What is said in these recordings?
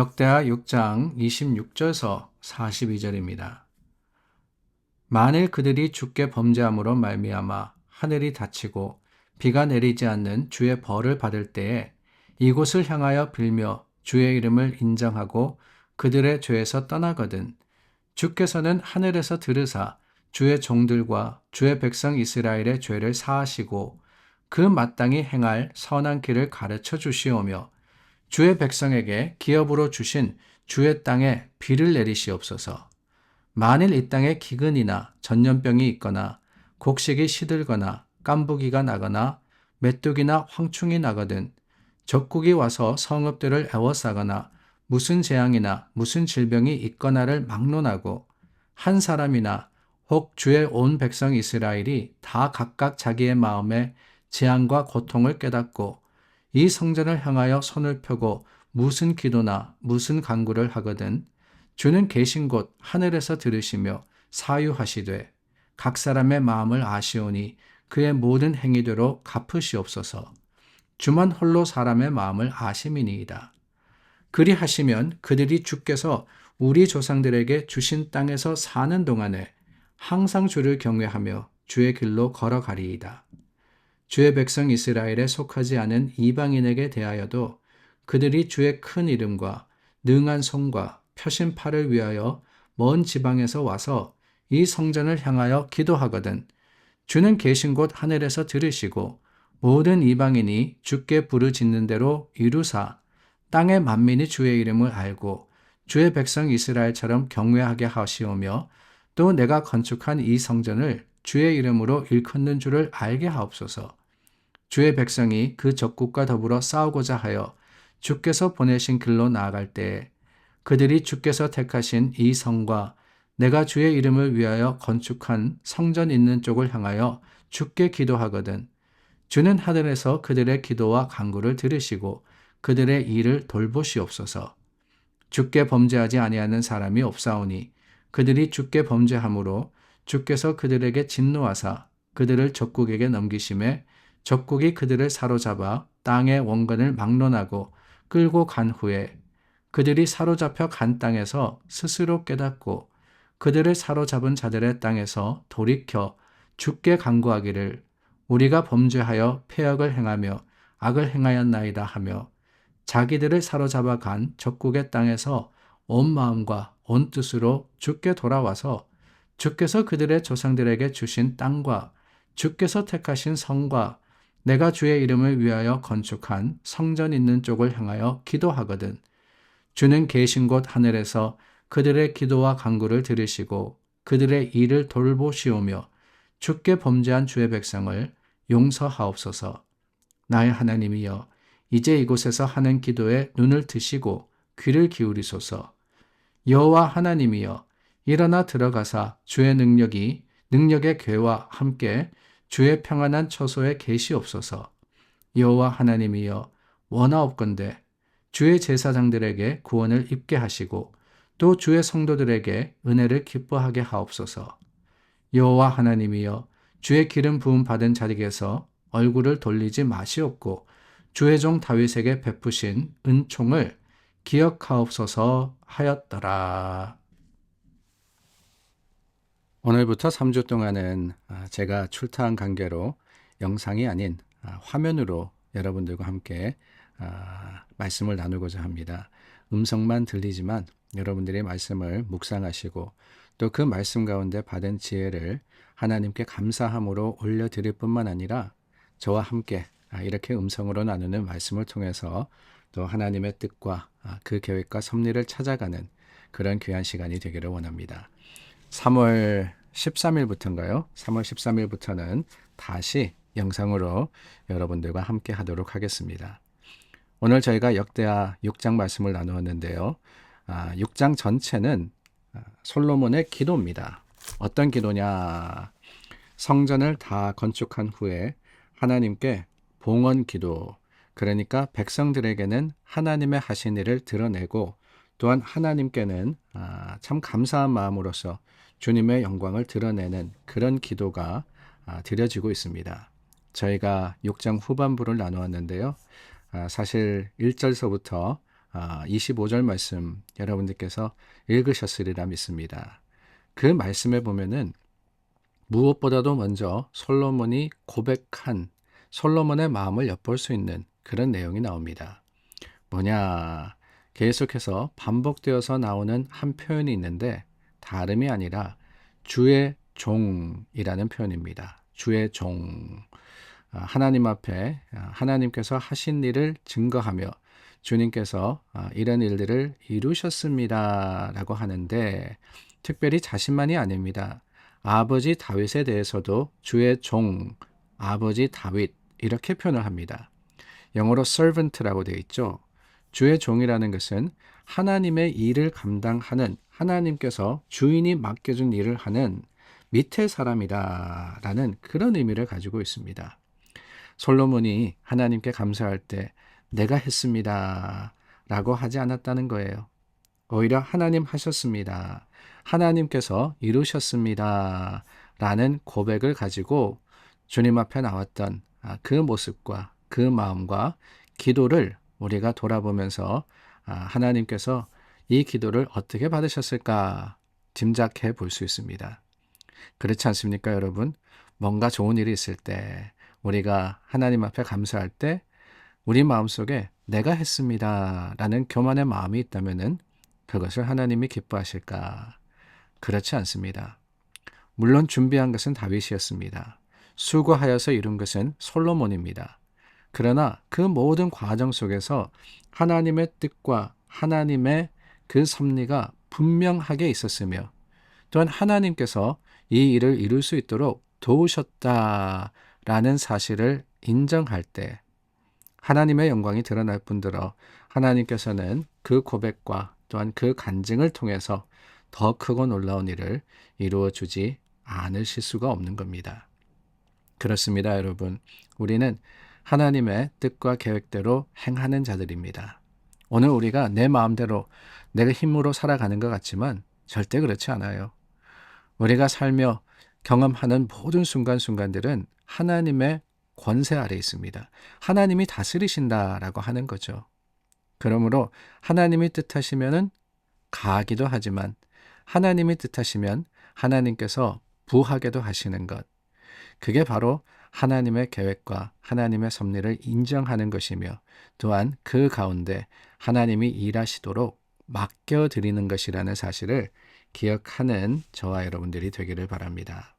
역대하 6장 26절서 42절입니다. 만일 그들이 주께 범죄함으로 말미암아 하늘이 닫히고 비가 내리지 않는 주의 벌을 받을 때에 이곳을 향하여 빌며 주의 이름을 인정하고 그들의 죄에서 떠나거든 주께서는 하늘에서 들으사 주의 종들과 주의 백성 이스라엘의 죄를 사하시고 그 마땅히 행할 선한 길을 가르쳐 주시오며 주의 백성에게 기업으로 주신 주의 땅에 비를 내리시옵소서. 만일 이 땅에 기근이나 전염병이 있거나 곡식이 시들거나 깐부기가 나거나 메뚜기나 황충이 나거든 적국이 와서 성읍들을 애워싸거나 무슨 재앙이나 무슨 질병이 있거나를 막론하고 한 사람이나 혹 주의 온 백성 이스라엘이 다 각각 자기의 마음에 재앙과 고통을 깨닫고 이 성전을 향하여 손을 펴고 무슨 기도나 무슨 간구를 하거든 주는 계신 곳 하늘에서 들으시며 사유하시되 각 사람의 마음을 아시오니 그의 모든 행위대로 갚으시옵소서. 주만 홀로 사람의 마음을 아심이니이다. 그리하시면 그들이 주께서 우리 조상들에게 주신 땅에서 사는 동안에 항상 주를 경외하며 주의 길로 걸어가리이다. 주의 백성 이스라엘에 속하지 않은 이방인에게 대하여도 그들이 주의 큰 이름과 능한 손과 펴신 팔을 위하여 먼 지방에서 와서 이 성전을 향하여 기도하거든 주는 계신 곳 하늘에서 들으시고 모든 이방인이 주께 부르짖는 대로 이루사 땅의 만민이 주의 이름을 알고 주의 백성 이스라엘처럼 경외하게 하시오며 또 내가 건축한 이 성전을 주의 이름으로 일컫는 줄을 알게 하옵소서. 주의 백성이 그 적국과 더불어 싸우고자 하여 주께서 보내신 길로 나아갈 때에 그들이 주께서 택하신 이 성과 내가 주의 이름을 위하여 건축한 성전 있는 쪽을 향하여 주께 기도하거든 주는 하늘에서 그들의 기도와 간구를 들으시고 그들의 일을 돌보시옵소서. 주께 범죄하지 아니하는 사람이 없사오니 그들이 주께 범죄함으로 주께서 그들에게 진노하사 그들을 적국에게 넘기심에 적국이 그들을 사로잡아 땅의 원근을 막론하고 끌고 간 후에 그들이 사로잡혀 간 땅에서 스스로 깨닫고 그들을 사로잡은 자들의 땅에서 돌이켜 주께 간구하기를 우리가 범죄하여 패역을 행하며 악을 행하였나이다 하며 자기들을 사로잡아 간 적국의 땅에서 온 마음과 온 뜻으로 주께 돌아와서 주께서 그들의 조상들에게 주신 땅과 주께서 택하신 성과 내가 주의 이름을 위하여 건축한 성전 있는 쪽을 향하여 기도하거든 주는 계신 곳 하늘에서 그들의 기도와 간구를 들으시고 그들의 일을 돌보시오며 주께 범죄한 주의 백성을 용서하옵소서. 나의 하나님이여 이제 이곳에서 하는 기도에 눈을 드시고 귀를 기울이소서. 여호와 하나님이여 일어나 들어가사 주의 능력의 궤와 함께 주의 평안한 처소에 계시옵소서. 여호와 하나님이여 원하옵건대 주의 제사장들에게 구원을 입게 하시고 또 주의 성도들에게 은혜를 기뻐하게 하옵소서. 여호와 하나님이여 주의 기름 부음 받은 자에게서 얼굴을 돌리지 마시옵고 주의 종 다윗에게 베푸신 은총을 기억하옵소서 하였더라. 오늘부터 3주 동안은 제가 출타한 관계로 영상이 아닌 화면으로 여러분들과 함께 말씀을 나누고자 합니다. 음성만 들리지만 여러분들의 말씀을 묵상하시고 또 그 말씀 가운데 받은 지혜를 하나님께 감사함으로 올려드릴 뿐만 아니라 저와 함께 이렇게 음성으로 나누는 말씀을 통해서 또 하나님의 뜻과 그 계획과 섭리를 찾아가는 그런 귀한 시간이 되기를 원합니다. 3월 13일부터인가요? 3월 13일부터는 다시 영상으로 여러분들과 함께 하도록 하겠습니다. 오늘 저희가 역대하 6장 말씀을 나누었는데요. 6장 전체는 솔로몬의 기도입니다. 어떤 기도냐? 성전을 다 건축한 후에 하나님께 봉헌 기도, 그러니까 백성들에게는 하나님의 하신 일을 드러내고 또한 하나님께는 참 감사한 마음으로서 주님의 영광을 드러내는 그런 기도가 드려지고 있습니다. 저희가 6장 후반부를 나누었는데요. 사실 1절서부터 25절 말씀 여러분들께서 읽으셨으리라 믿습니다. 그 말씀에 보면은 무엇보다도 먼저 솔로몬이 고백한 솔로몬의 마음을 엿볼 수 있는 그런 내용이 나옵니다. 뭐냐? 계속해서 반복되어서 나오는 한 표현이 있는데 다름이 아니라 주의 종이라는 표현입니다. 주의 종. 하나님 앞에 하나님께서 하신 일을 증거하며 주님께서 이런 일들을 이루셨습니다 라고 하는데 특별히 자신만이 아닙니다. 아버지 다윗에 대해서도 주의 종, 아버지 다윗 이렇게 표현을 합니다. 영어로 servant라고 되어 있죠. 주의 종이라는 것은 하나님의 일을 감당하는 하나님께서 주인이 맡겨준 일을 하는 밑에 사람이다 라는 그런 의미를 가지고 있습니다. 솔로몬이 하나님께 감사할 때 내가 했습니다 라고 하지 않았다는 거예요. 오히려 하나님 하셨습니다. 하나님께서 이루셨습니다 라는 고백을 가지고 주님 앞에 나왔던 그 모습과 그 마음과 기도를 우리가 돌아보면서 하나님께서 이 기도를 어떻게 받으셨을까 짐작해 볼 수 있습니다. 그렇지 않습니까, 여러분? 뭔가 좋은 일이 있을 때 우리가 하나님 앞에 감사할 때 우리 마음속에 내가 했습니다 라는 교만의 마음이 있다면은 그것을 하나님이 기뻐하실까? 그렇지 않습니다. 물론 준비한 것은 다윗이었습니다. 수고하여서 이룬 것은 솔로몬입니다. 그러나 그 모든 과정 속에서 하나님의 뜻과 하나님의 그 섭리가 분명하게 있었으며 또한 하나님께서 이 일을 이룰 수 있도록 도우셨다라는 사실을 인정할 때 하나님의 영광이 드러날 뿐더러 하나님께서는 그 고백과 또한 그 간증을 통해서 더 크고 놀라운 일을 이루어 주지 않으실 수가 없는 겁니다. 그렇습니다, 여러분. 우리는 하나님의 뜻과 계획대로 행하는 자들입니다. 오늘 우리가 내 마음대로 내가 힘으로 살아가는 것 같지만 절대 그렇지 않아요. 우리가 살며 경험하는 모든 순간순간들은 하나님의 권세 아래 있습니다. 하나님이 다스리신다라고 하는 거죠. 그러므로 하나님이 뜻하시면은 가기도 하지만 하나님이 뜻하시면 하나님께서 부하게도 하시는 것. 그게 바로 하나님의 계획과 하나님의 섭리를 인정하는 것이며 또한 그 가운데 하나님이 일하시도록 맡겨드리는 것이라는 사실을 기억하는 저와 여러분들이 되기를 바랍니다.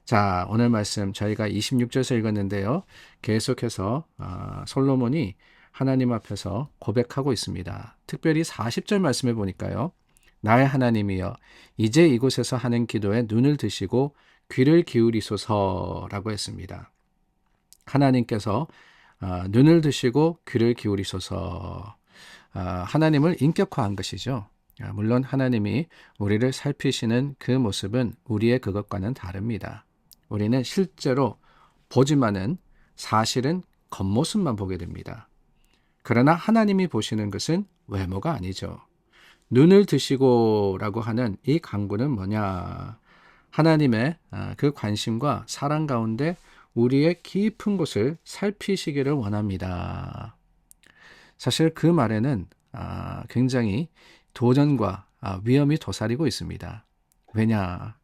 자, 오늘 말씀 저희가 26절에서 읽었는데요. 계속해서 솔로몬이 하나님 앞에서 고백하고 있습니다. 특별히 40절 말씀에 보니까요. 나의 하나님이여 이제 이곳에서 하는 기도에 눈을 드시고 귀를 기울이소서라고 했습니다. 하나님께서 눈을 드시고 귀를 기울이소서 하나님을 인격화한 것이죠. 물론 하나님이 우리를 살피시는 그 모습은 우리의 그것과는 다릅니다. 우리는 실제로 보지만은 사실은 겉모습만 보게 됩니다. 그러나 하나님이 보시는 것은 외모가 아니죠. 눈을 드시고 라고 하는 이 강구는 뭐냐? 하나님의 그 관심과 사랑 가운데 우리의 깊은 곳을 살피시기를 원합니다. 사실 그 말에는 굉장히 도전과 위험이 도사리고 있습니다. 왜냐?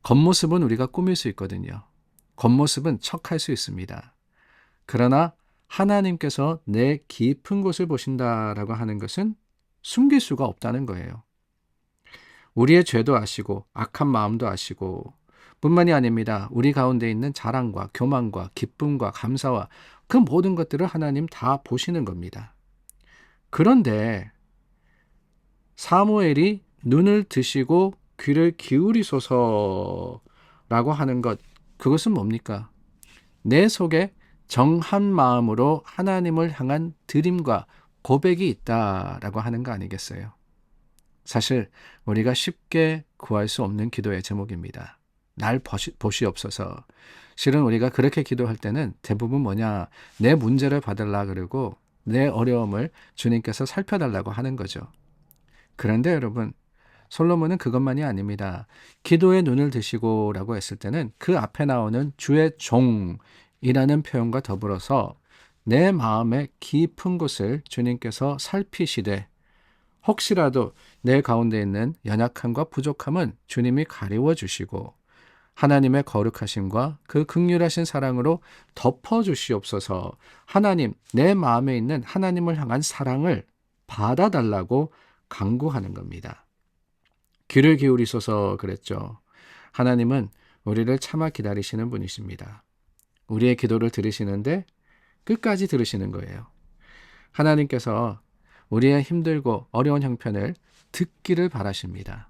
겉모습은 우리가 꾸밀 수 있거든요. 겉모습은 척할 수 있습니다. 그러나 하나님께서 내 깊은 곳을 보신다라고 하는 것은 숨길 수가 없다는 거예요. 우리의 죄도 아시고 악한 마음도 아시고 뿐만이 아닙니다. 우리 가운데 있는 자랑과 교만과 기쁨과 감사와 그 모든 것들을 하나님 다 보시는 겁니다. 그런데 사무엘이 눈을 드시고 귀를 기울이소서라고 하는 것, 그것은 뭡니까? 내 속에 정한 마음으로 하나님을 향한 드림과 고백이 있다라고 하는 거 아니겠어요? 사실 우리가 쉽게 구할 수 없는 기도의 제목입니다. 날 보시옵소서. 실은 우리가 그렇게 기도할 때는 대부분 뭐냐? 내 문제를 봐달라 그러고 내 어려움을 주님께서 살펴달라고 하는 거죠. 그런데 여러분, 솔로몬은 그것만이 아닙니다. 기도의 눈을 드시고 라고 했을 때는 그 앞에 나오는 주의 종이라는 표현과 더불어서 내 마음의 깊은 곳을 주님께서 살피시되 혹시라도 내 가운데 있는 연약함과 부족함은 주님이 가리워 주시고 하나님의 거룩하심과 그 긍휼하신 사랑으로 덮어 주시옵소서. 하나님, 내 마음에 있는 하나님을 향한 사랑을 받아달라고 간구하는 겁니다. 귀를 기울이소서 그랬죠. 하나님은 우리를 참아 기다리시는 분이십니다. 우리의 기도를 들으시는데 끝까지 들으시는 거예요. 하나님께서 우리의 힘들고 어려운 형편을 듣기를 바라십니다.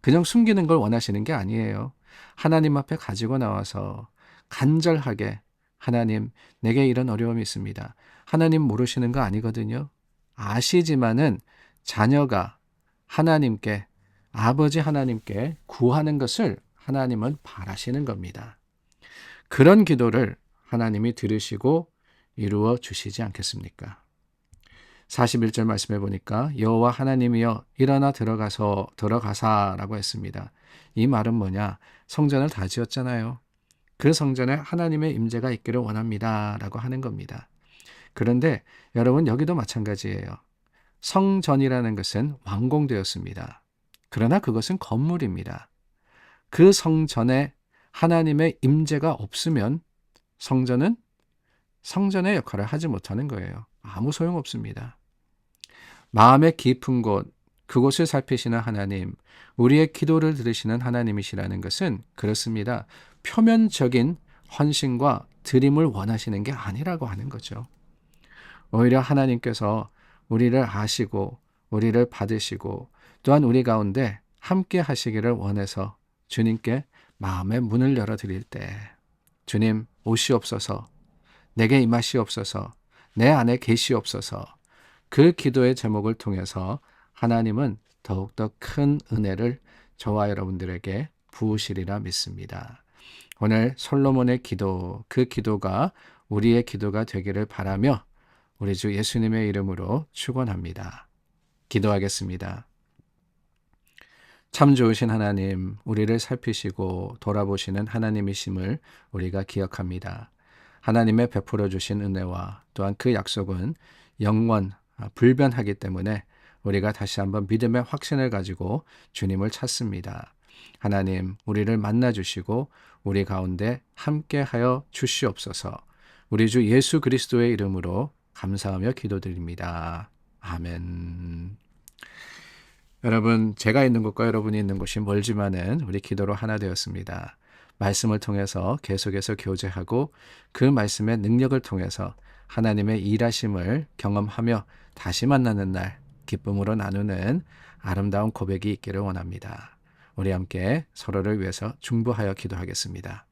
그냥 숨기는 걸 원하시는 게 아니에요. 하나님 앞에 가지고 나와서 간절하게 하나님, 내게 이런 어려움이 있습니다. 하나님 모르시는 거 아니거든요. 아시지만은 자녀가 하나님께, 아버지 하나님께 구하는 것을 하나님은 바라시는 겁니다. 그런 기도를 하나님이 들으시고 이루어 주시지 않겠습니까? 41절 말씀해 보니까 여호와 하나님이여 일어나 들어가사라고 했습니다. 이 말은 뭐냐? 성전을 다 지었잖아요. 그 성전에 하나님의 임재가 있기를 원합니다라고 하는 겁니다. 그런데 여러분 여기도 마찬가지예요. 성전이라는 것은 완공되었습니다. 그러나 그것은 건물입니다. 그 성전에 하나님의 임재가 없으면 성전은 성전의 역할을 하지 못하는 거예요. 아무 소용없습니다. 마음의 깊은 곳, 그곳을 살피시는 하나님, 우리의 기도를 들으시는 하나님이시라는 것은 그렇습니다. 표면적인 헌신과 드림을 원하시는 게 아니라고 하는 거죠. 오히려 하나님께서 우리를 아시고 우리를 받으시고 또한 우리 가운데 함께 하시기를 원해서 주님께 마음의 문을 열어드릴 때 주님 오시옵소서, 내게 임하시옵소서, 내 안에 계시옵소서, 그 기도의 제목을 통해서 하나님은 더욱더 큰 은혜를 저와 여러분들에게 부으시리라 믿습니다. 오늘 솔로몬의 기도, 그 기도가 우리의 기도가 되기를 바라며 우리 주 예수님의 이름으로 축원합니다. 기도하겠습니다. 참 좋으신 하나님, 우리를 살피시고 돌아보시는 하나님이심을 우리가 기억합니다. 하나님의 베풀어 주신 은혜와 또한 그 약속은 영원 불변하기 때문에 우리가 다시 한번 믿음의 확신을 가지고 주님을 찾습니다. 하나님, 우리를 만나 주시고 우리 가운데 함께하여 주시옵소서. 우리 주 예수 그리스도의 이름으로 감사하며 기도드립니다. 아멘. 여러분, 제가 있는 곳과 여러분이 있는 곳이 멀지만은 우리 기도로 하나 되었습니다. 말씀을 통해서 계속해서 교제하고 그 말씀의 능력을 통해서 하나님의 일하심을 경험하며 다시 만나는 날 기쁨으로 나누는 아름다운 고백이 있기를 원합니다. 우리 함께 서로를 위해서 중보하여 기도하겠습니다.